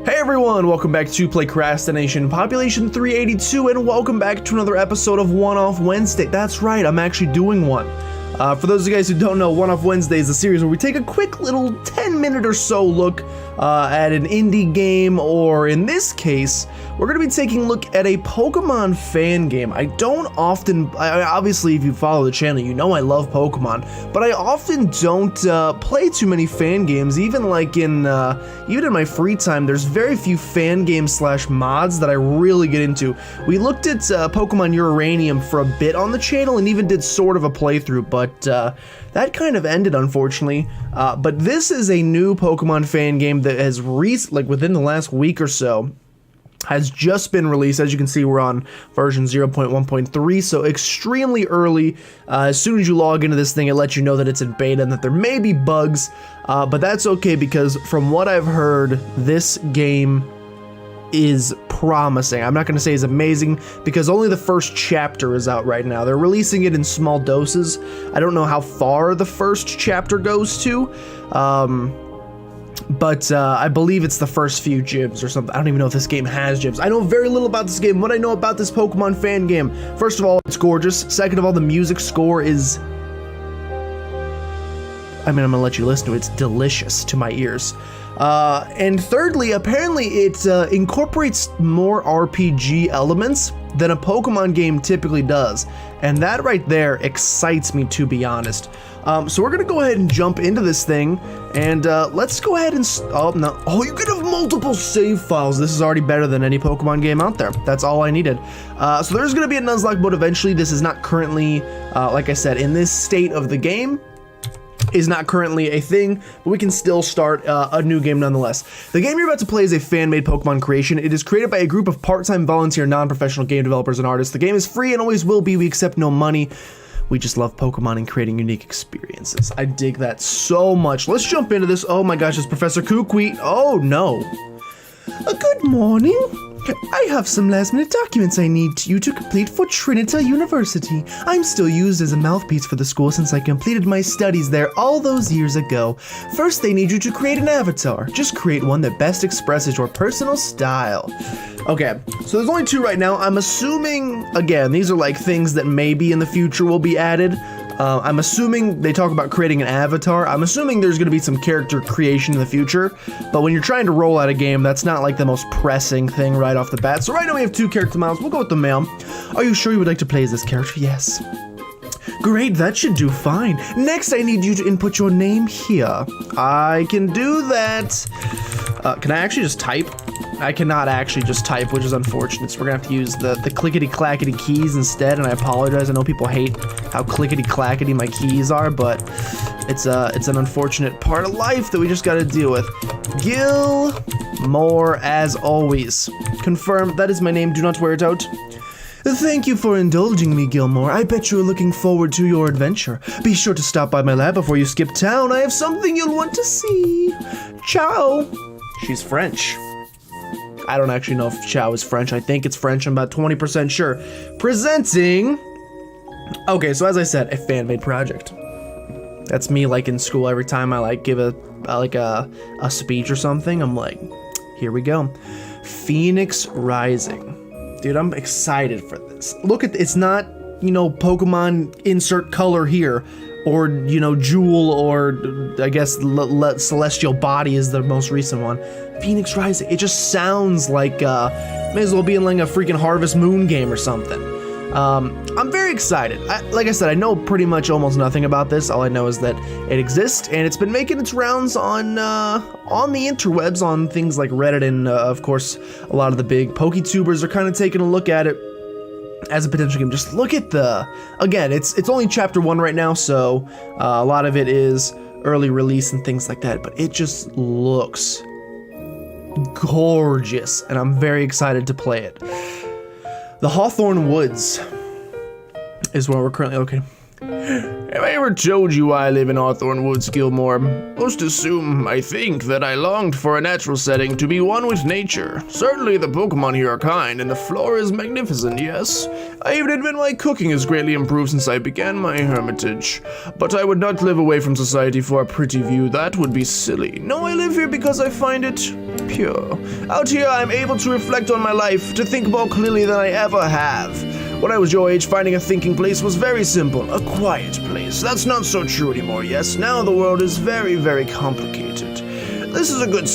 Hey everyone, welcome back to PlaycrastiNation, population 382, and welcome back to another episode of One-Off Wednesday. That's right, I'm actually doing one. For those of you guys who don't know, One-Off Wednesday is a series where we take a quick little 10-minute or so look at an indie game, or in this case, we're going to be taking a look at a Pokemon fan game. I don't often, obviously if you follow the channel, you know I love Pokemon, but I often don't play too many fan games, even like in my free time. There's very few fan games slash mods that I really get into. We looked at Pokemon Uranium for a bit on the channel and even did sort of a playthrough, but that kind of ended, unfortunately. But this is a new Pokemon fan game that has within the last week or so has just been released. As you can see, we're on version 0.1.3, so extremely early. As soon as you log into this thing, it lets you know that it's in beta and that there may be bugs, but that's okay because from what I've heard, this game is promising. I'm not going to say it's amazing because only the first chapter is out right now. They're releasing it in small doses. I don't know how far the first chapter goes to, but I believe it's the first few gyms or something. I don't even know if this game has gyms. I know very little about this game. What I know about this Pokemon fan game, first of all, it's gorgeous. Second of all, the music score is, I'm gonna let you listen to it. It's delicious to my ears. And thirdly, apparently it incorporates more RPG elements than a Pokemon game typically does. And that right there excites me, to be honest. So we're gonna go ahead and jump into this thing, and let's go ahead and, oh, you can have multiple save files. This is already better than any Pokemon game out there. That's all I needed. So there's gonna be a Nuzlocke mode eventually. This is not currently, like I said, in this state of the game, is not currently a thing, but we can still start a new game nonetheless. The game you're about to play is a fan-made Pokemon creation. It is created by a group of part-time volunteer non-professional game developers and artists. The game is free and always will be. We accept no money. We just love Pokemon and creating unique experiences. I dig that so much. Let's jump into this. Oh my gosh, it's Professor Kukui. Oh no. Good morning. I have some last-minute documents I need you to complete for Trinita University. I'm still used as a mouthpiece for the school since I completed my studies there all those years ago. First, they need you to create an avatar. Just create one that best expresses your personal style. Okay, so there's only 2 right now. I'm assuming, again, these are like things that maybe in the future will be added. I'm assuming they talk about creating an avatar. I'm assuming there's going to be some character creation in the future, but when you're trying to roll out a game, that's not like the most pressing thing right off the bat. So right now we have 2 character models. We'll go with the male. Are you sure you would like to play as this character? Yes. Great, that should do fine. Next, I need you to input your name here. I can do that. Can I actually just type? I cannot actually just type, which is unfortunate. So we're gonna have to use the clickety-clackety keys instead, and I apologize. I know people hate how clickety-clackety my keys are, but it's an unfortunate part of life that we just gotta deal with. Gilmore, as always. Confirm, that is my name, do not wear it out. Thank you for indulging me, Gilmore. I bet you're looking forward to your adventure. Be sure to stop by my lab before you skip town. I have something you'll want to see. Ciao. She's French. I don't actually know if Ciao is French. I think it's French. I'm about 20% sure. Presenting. Okay, so as I said, a fan-made project. That's me, like in school. Every time I like give a speech or something, I'm like, here we go. Phoenix Rising. Dude, I'm excited for this. Look at, it's not, you know, Pokemon insert color here, or, you know, Jewel, or I guess Celestial Body is the most recent one. Phoenix Rising, it just sounds like, may as well be in like a freaking Harvest Moon game or something. I'm very excited. Like I said, I know pretty much almost nothing about this. All I know is that it exists, and it's been making its rounds on the interwebs, on things like Reddit, and of course, a lot of the big PokeTubers are kind of taking a look at it as a potential game. Just look at again, it's only chapter 1 right now, so a lot of it is early release and things like that, but it just looks gorgeous, and I'm very excited to play it. The Hawthorn Woods is where we're currently located. Have I ever told you why I live in Hawthorn Woods, Gilmore? Most assume, I think, that I longed for a natural setting to be one with nature. Certainly the Pokemon here are kind, and the flora is magnificent, yes. I even admit my cooking has greatly improved since I began my hermitage. But I would not live away from society for a pretty view. That would be silly. No, I live here because I find it pure. Out here, I am able to reflect on my life, to think more clearly than I ever have. When I was your age, finding a thinking place was very simple, a quiet place. That's not so true anymore, yes? Now the world is very, very complicated. This is a good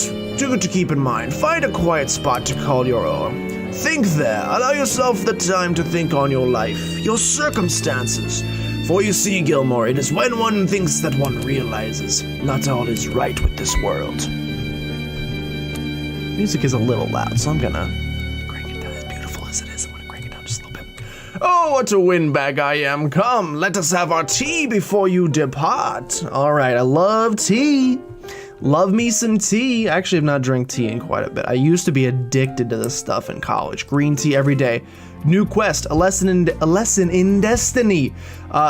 to keep in mind. Find a quiet spot to call your own. Think there. Allow yourself the time to think on your life, your circumstances. For you see, Gilmore, it is when one thinks that one realizes not all is right with this world. Music is a little loud, so I'm gonna crank it down. As beautiful as it is, I'm gonna crank it down just a little bit. Oh, what a windbag I am. Come, let us have our tea before you depart. All right, I love tea. Love me some tea. I actually have not drank tea in quite a bit. I used to be addicted to this stuff in college. Green tea every day. New quest, a lesson in destiny.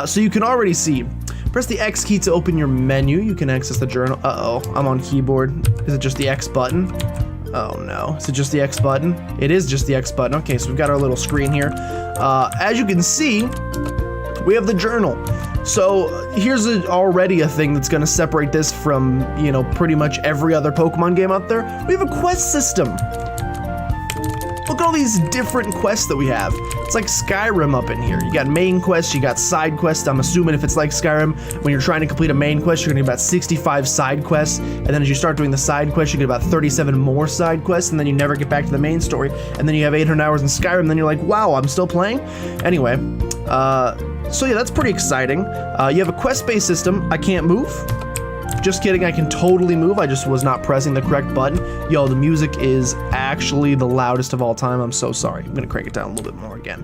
So you can already see. Press the X key to open your menu. You can access the journal. Uh-oh, I'm on keyboard. Is it just the X button? Oh no, is it just the X button? It is just the X button. Okay, so we've got our little screen here. As you can see, we have the journal. So here's already a thing that's gonna separate this from, you know, pretty much every other Pokemon game out there. We have a quest system. Look at all these different quests that we have. It's like Skyrim up in here. You got main quests, you got side quests. I'm assuming if it's like Skyrim, when you're trying to complete a main quest, you're gonna get about 65 side quests. And then as you start doing the side quests, you get about 37 more side quests, and then you never get back to the main story. And then you have 800 hours in Skyrim, and then you're like, wow, I'm still playing? Anyway, so yeah, that's pretty exciting. You have a quest-based system. I can't move. Just kidding, I can totally move. I just was not pressing the correct button. Yo, the music is actually the loudest of all time. I'm so sorry. I'm gonna crank it down a little bit more again.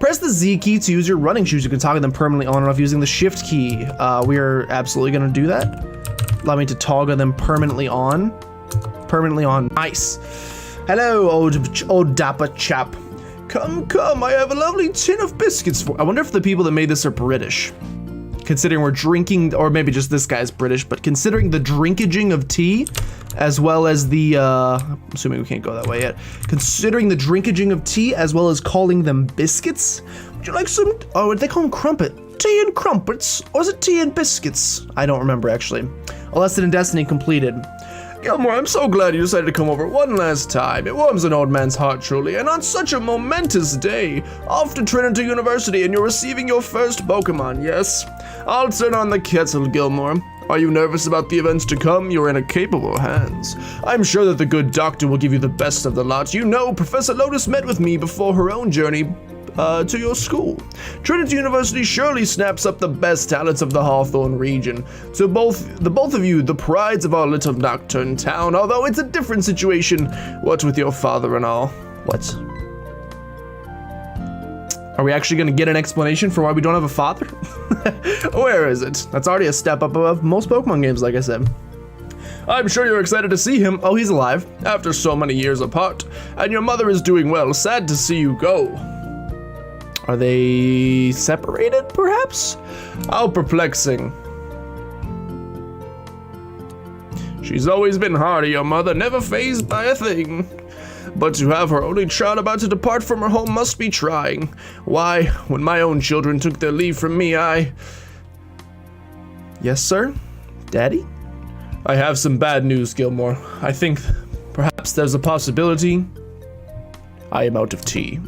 Press the Z key to use your running shoes. You can toggle them permanently on and off using the shift key. We are absolutely gonna do that. Allow me to toggle them permanently on. Permanently on. Nice. Hello, old dapper chap. Come, I have a lovely tin of biscuits for. I wonder if the people that made this are British. Considering we're drinking, or maybe just this guy's British, but considering the drinkaging of tea, as well as the, I'm assuming we can't go that way yet. Considering the drinkaging of tea, as well as calling them biscuits, would you like some, oh, what do they call them? Crumpet? Tea and crumpets? Or is it tea and biscuits? I don't remember, actually. A lesson in destiny completed. Gilmore, I'm so glad you decided to come over one last time. It warms an old man's heart, truly, and on such a momentous day. Off to Trinity University, and you're receiving your first Pokemon, yes? I'll turn on the kettle, Gilmore. Are you nervous about the events to come? You're in capable hands. I'm sure that the good doctor will give you the best of the lot. You know, Professor Lotus met with me before her own journey to your school. Trinity University surely snaps up the best talents of the Hawthorn region. To both of you, the prides of our little Nocturne Town, although it's a different situation, what with your father and all. What? Are we actually gonna get an explanation for why we don't have a father? Where is it? That's already a step up above most Pokemon games, like I said. I'm sure you're excited to see him. Oh, he's alive, after so many years apart. And your mother is doing well. Sad to see you go. Are they separated, perhaps? How perplexing. She's always been hardy, your mother, never fazed by a thing. But to have her only child about to depart from her home must be trying. Why, when my own children took their leave from me, Yes, sir? Daddy? I have some bad news, Gilmore. I think perhaps there's a possibility I am out of tea.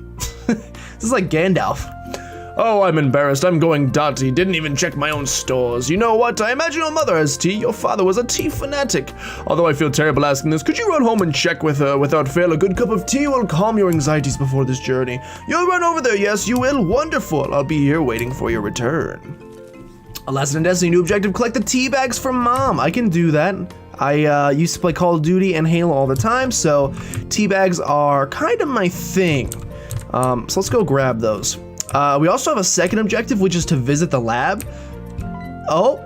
This is like Gandalf. Oh, I'm embarrassed. I'm going dotty. Didn't even check my own stores. You know what? I imagine your mother has tea. Your father was a tea fanatic. Although I feel terrible asking this, could you run home and check with her? Without fail, a good cup of tea will calm your anxieties before this journey. You'll run over there, yes, you will. Wonderful. I'll be here waiting for your return. A lesson in destiny, new objective, collect the tea bags from Mom. I can do that. I used to play Call of Duty and Halo all the time, so tea bags are kind of my thing. So let's go grab those. We also have a second objective, which is to visit the lab. Oh.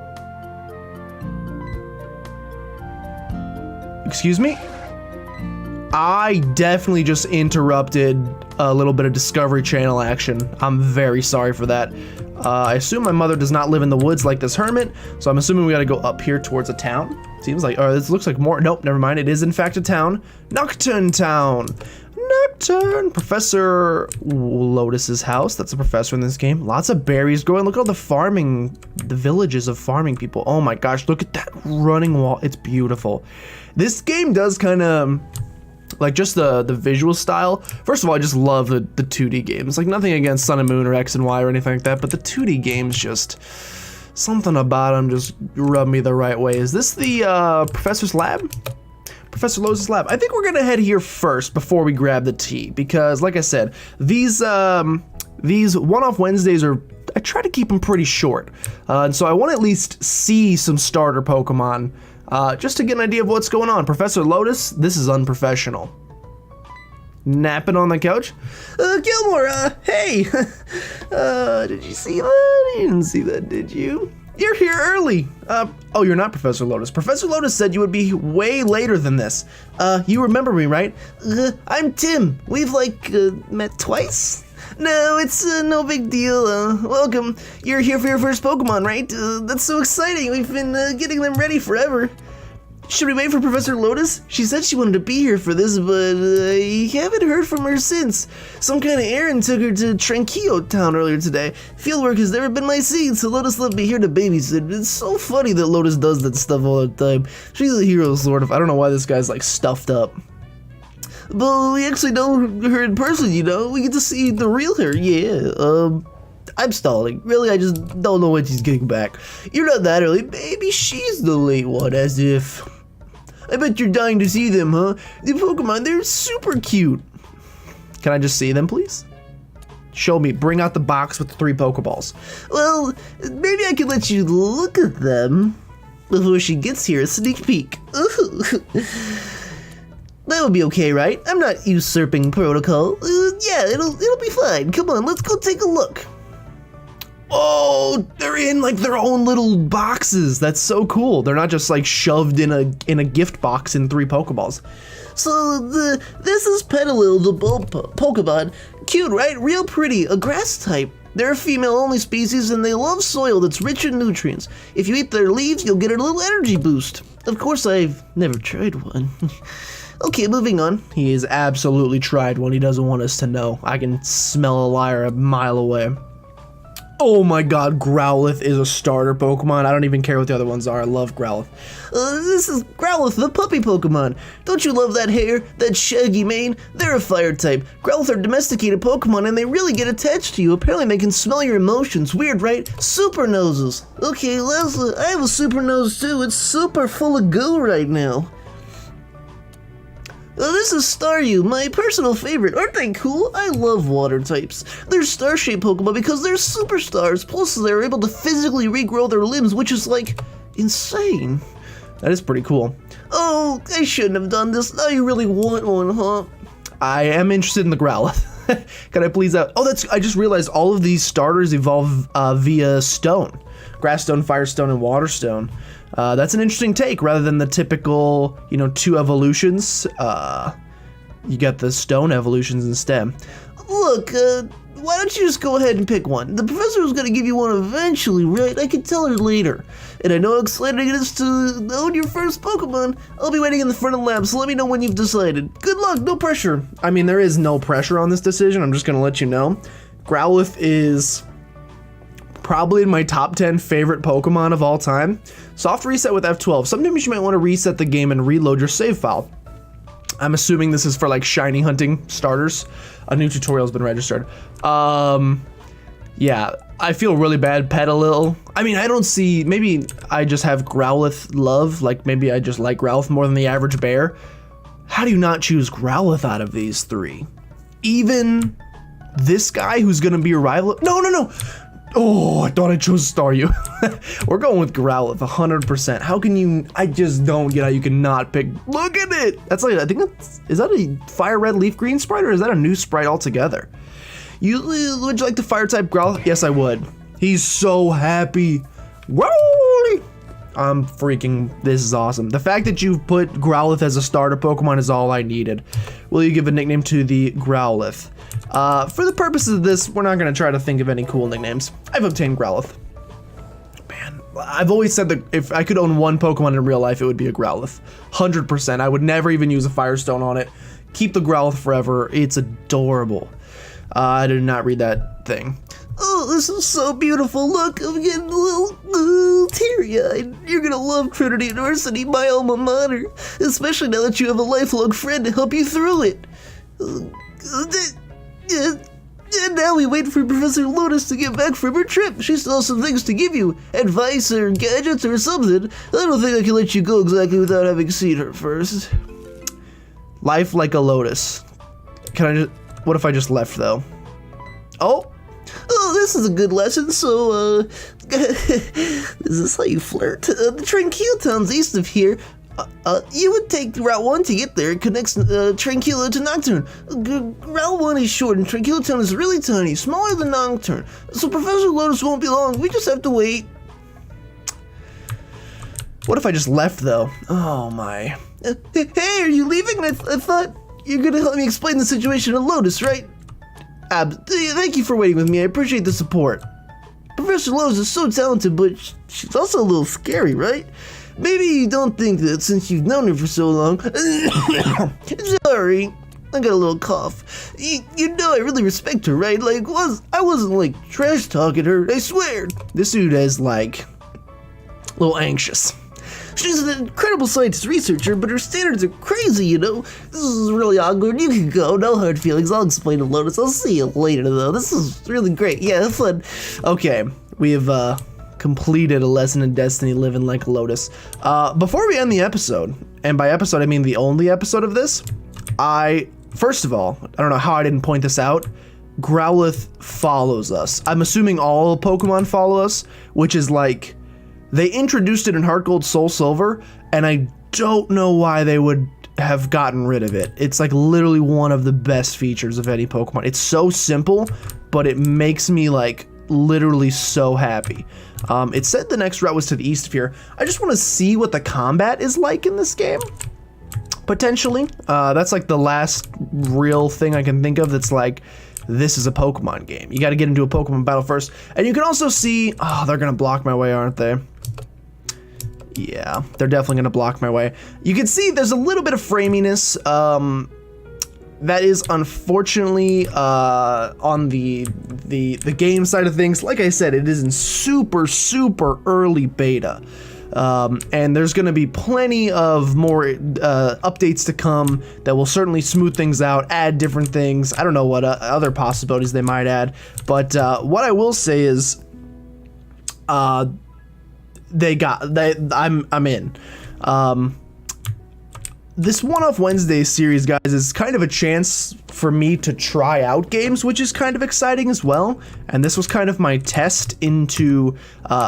Excuse me? I definitely just interrupted a little bit of Discovery Channel action. I'm very sorry for that. I assume my mother does not live in the woods like this hermit, so I'm assuming we gotta go up here towards a town. Seems like, oh, this looks like more, nope, never mind. It is in fact a town. Nocturne Town. Nocturne. Professor Lotus's house. That's a professor in this game. Lots of berries growing. Look at all the villages of farming people. Oh my gosh, look at that running wall. It's beautiful. This game does kind of, like, just the visual style. First of all, I just love the 2D games. Like, nothing against Sun and Moon or X and Y or anything like that, but the 2D games just, something about them just rub me the right way. Is this the professor's lab? Professor Lotus' lab. I think we're gonna head here first before we grab the tea, because like I said, these one-off Wednesdays I try to keep them pretty short, and so I want to at least see some starter Pokemon, just to get an idea of what's going on. Professor Lotus, this is unprofessional. Napping on the couch. Gilmore, hey, did you see that? You didn't see that, did you? You're here early. Oh, you're not Professor Lotus. Professor Lotus said you would be way later than this. You remember me, right? I'm Tim. We've, met twice? No, it's no big deal. Welcome. You're here for your first Pokemon, right? That's so exciting. We've been getting them ready forever. Should we wait for Professor Lotus? She said she wanted to be here for this, but I haven't heard from her since. Some kind of errand took her to Nocturne Town earlier today. Fieldwork has never been my scene, so Lotus left me here to babysit. It's so funny that Lotus does that stuff all the time. She's a hero, sort of. I don't know why this guy's, stuffed up. But we actually know her in person, you know? We get to see the real her, yeah. I'm stalling. Really, I just don't know when she's getting back. You're not that early. Maybe she's the late one, as if... I bet you're dying to see them, huh? The Pokemon, they're super cute. Can I just see them, please? Show me. Bring out the box with the 3 Pokeballs. Well, maybe I could let you look at them before she gets here. A sneak peek. That would be okay, right? I'm not usurping protocol. Yeah, it'll be fine. Come on, let's go take a look. Oh, they're in their own little boxes. That's so cool. They're not just shoved in a gift box in 3 Pokeballs. So this is Petalil, the Pokemon. Cute, right? Real pretty. A grass type. They're a female-only species, and they love soil that's rich in nutrients. If you eat their leaves, you'll get a little energy boost. Of course, I've never tried one. Okay, moving on. He has absolutely tried one. He doesn't want us to know. I can smell a liar a mile away. Oh my god, Growlithe is a starter Pokemon. I don't even care what the other ones are. I love Growlithe. This is Growlithe, the puppy Pokemon. Don't you love that hair, that shaggy mane? They're a fire type. Growlithe are domesticated Pokemon and they really get attached to you. Apparently they can smell your emotions. Weird, right? Super noses. Okay, Leslie, I have a super nose too. It's super full of goo right now. This is Staryu, my personal favorite. Aren't they cool? I love water types. They're star-shaped Pokemon because they're superstars. Plus, they're able to physically regrow their limbs, which is, insane. That is pretty cool. Oh, I shouldn't have done this. Now you really want one, huh? I am interested in the Growlithe. Can I please out? Oh, I just realized all of these starters evolve via stone. Grass stone, fire stone, and water stone. That's an interesting take rather than the typical, 2 evolutions. You get the stone evolutions instead. Look, why don't you just go ahead and pick one? The professor was gonna give you one eventually, right? I can tell her later. And I know how exciting it is to own your first Pokemon. I'll be waiting in the front of the lab, so let me know when you've decided. Good luck, no pressure. I mean, there is no pressure on this decision. I'm just gonna let you know. Growlithe is probably in my top 10 favorite Pokemon of all time. Soft reset with F12. Sometimes you might want to reset the game and reload your save file. I'm assuming this is for shiny hunting starters. A new tutorial has been registered. Yeah, I feel really bad. Petalil. I mean, I don't see, maybe I just have Growlithe love. Maybe I just like Growlithe more than the average bear. How do you not choose Growlithe out of these 3? Even this guy who's gonna be your rival? No. Oh, I thought I chose Staryu. We're going with Growlithe 100%. How can you? I just don't get how you cannot pick. Look at it. That's I think is that a fire red leaf green sprite or is that a new sprite altogether? Would you like the fire type Growlithe? Yes, I would. He's so happy. Growlithe. I'm freaking. This is awesome. The fact that you've put Growlithe as a starter Pokemon is all I needed. Will you give a nickname to the Growlithe? For the purposes of this, we're not going to try to think of any cool nicknames. I've obtained Growlithe. Man, I've always said that if I could own one Pokemon in real life, it would be a Growlithe. 100%. I would never even use a Firestone on it. keep the Growlithe forever. It's adorable. I did not read that thing. Oh, this is so beautiful. Look, I'm getting a little teary-eyed. You're gonna love Trinity University, my alma mater, especially now that you have a lifelong friend to help you through it. And now we wait for Professor Lotus to get back from her trip. She still has some things to give you, advice or gadgets or something. I don't think I can let you go exactly without having seen her first. Life like a lotus. What if I just left though? Oh, this is a good lesson. So, is this how you flirt? The Tranquil Town's east of here. You would take Route 1 to get there. It connects Tranquilla to Nocturne. Route 1 is short and Tranquil Town is really tiny, smaller than Nocturne. So Professor Lotus won't be long. We just have to wait. What if I just left though? Oh my. Hey, are you leaving? I thought you're gonna help me explain the situation at Lotus, right? Thank you for waiting with me. I appreciate the support. Professor Lotus is so talented, but she's also a little scary, right? Maybe you don't think that since you've known her for so long. Sorry, I got a little cough. You know I really respect her, right? Like, I wasn't like trash talking her, I swear. This dude is like a little anxious. She's an incredible scientist researcher, but her standards are crazy, you know? This is really awkward. You can go, no hard feelings. I'll explain to Lotus. I'll see you later, though. This is really great. Yeah, have fun. Okay, we have completed a lesson in Destiny, living like a Lotus. Before we end the episode, and by episode I mean the only episode of this, first of all, I don't know how I didn't point this out, Growlithe follows us. I'm assuming all Pokemon follow us, which is like, they introduced it in Heart Gold, Soul Silver, and I don't know why they would have gotten rid of it. It's like literally one of the best features of any Pokemon. It's so simple, but it makes me like literally so happy. It said the next route was to the east of here. I just want to see what the combat is like in this game. Potentially. That's like the last real thing I can think of that's like, this is a Pokemon game. You got to get into a Pokemon battle first. And you can also see, oh, they're going to block my way, aren't they? Yeah, they're definitely going to block my way. You can see there's a little bit of framiness. That is unfortunately on the game side of things. Like I said, it is in super early beta, and there's going to be plenty of more updates to come that will certainly smooth things out, add different things. I don't know what other possibilities they might add, but what I will say is, I'm in. This One-Off Wednesday series, guys, is kind of a chance for me to try out games, which is kind of exciting as well. And this was kind of my test into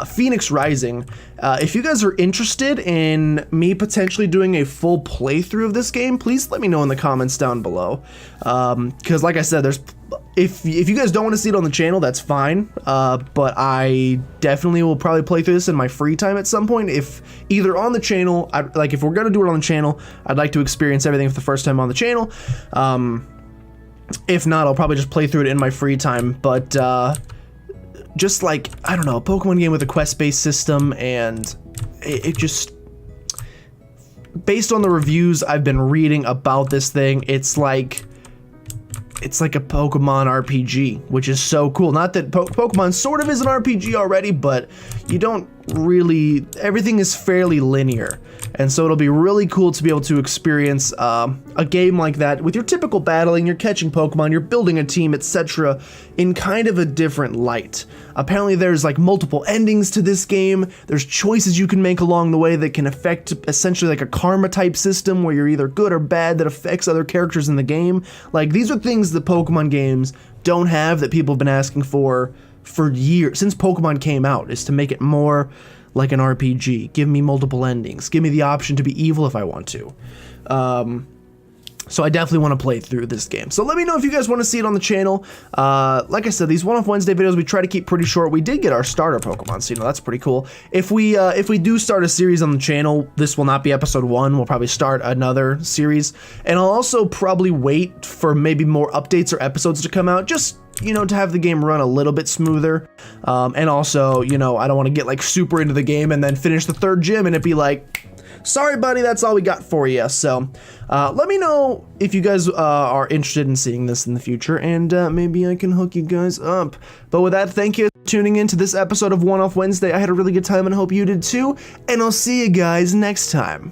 Phoenix Rising. If you guys are interested in me potentially doing a full playthrough of this game, please let me know in the comments down below. Because like I said, if you guys don't want to see it on the channel, that's fine. But I definitely will probably play through this in my free time at some point. If either on the channel, if we're gonna do it on the channel, I'd like to experience everything for the first time on the channel. If not, I'll probably just play through it in my free time. But just like, I don't know, a Pokemon game with a quest-based system, and it just, based on the reviews I've been reading about this thing, it's like a Pokemon RPG, which is so cool. Not that Pokemon sort of is an RPG already, but you don't really, everything is fairly linear. And so it'll be really cool to be able to experience a game like that with your typical battling, you're catching Pokemon, you're building a team, etc. in kind of a different light. Apparently there's like multiple endings to this game. There's choices you can make along the way that can affect essentially like a karma type system where you're either good or bad that affects other characters in the game. Like, these are things that Pokemon games don't have that people have been asking for years, since Pokemon came out, is to make it more like an RPG. Give me multiple endings. Give me the option to be evil if I want to. So I definitely want to play through this game. So let me know if you guys want to see it on the channel. Like I said, these One-Off Wednesday videos, we try to keep pretty short. We did get our starter Pokemon, so you know, that's pretty cool. If we do start a series on the channel, this will not be episode 1. We'll probably start another series. And I'll also probably wait for maybe more updates or episodes to come out, just, you know, to have the game run a little bit smoother. And also, you know, I don't want to get like super into the game and then finish the 3rd gym and it be like, sorry, buddy, that's all we got for you. So let me know if you guys are interested in seeing this in the future, and maybe I can hook you guys up. But with that, thank you for tuning in to this episode of One Off Wednesday. I had a really good time and I hope you did too, and I'll see you guys next time.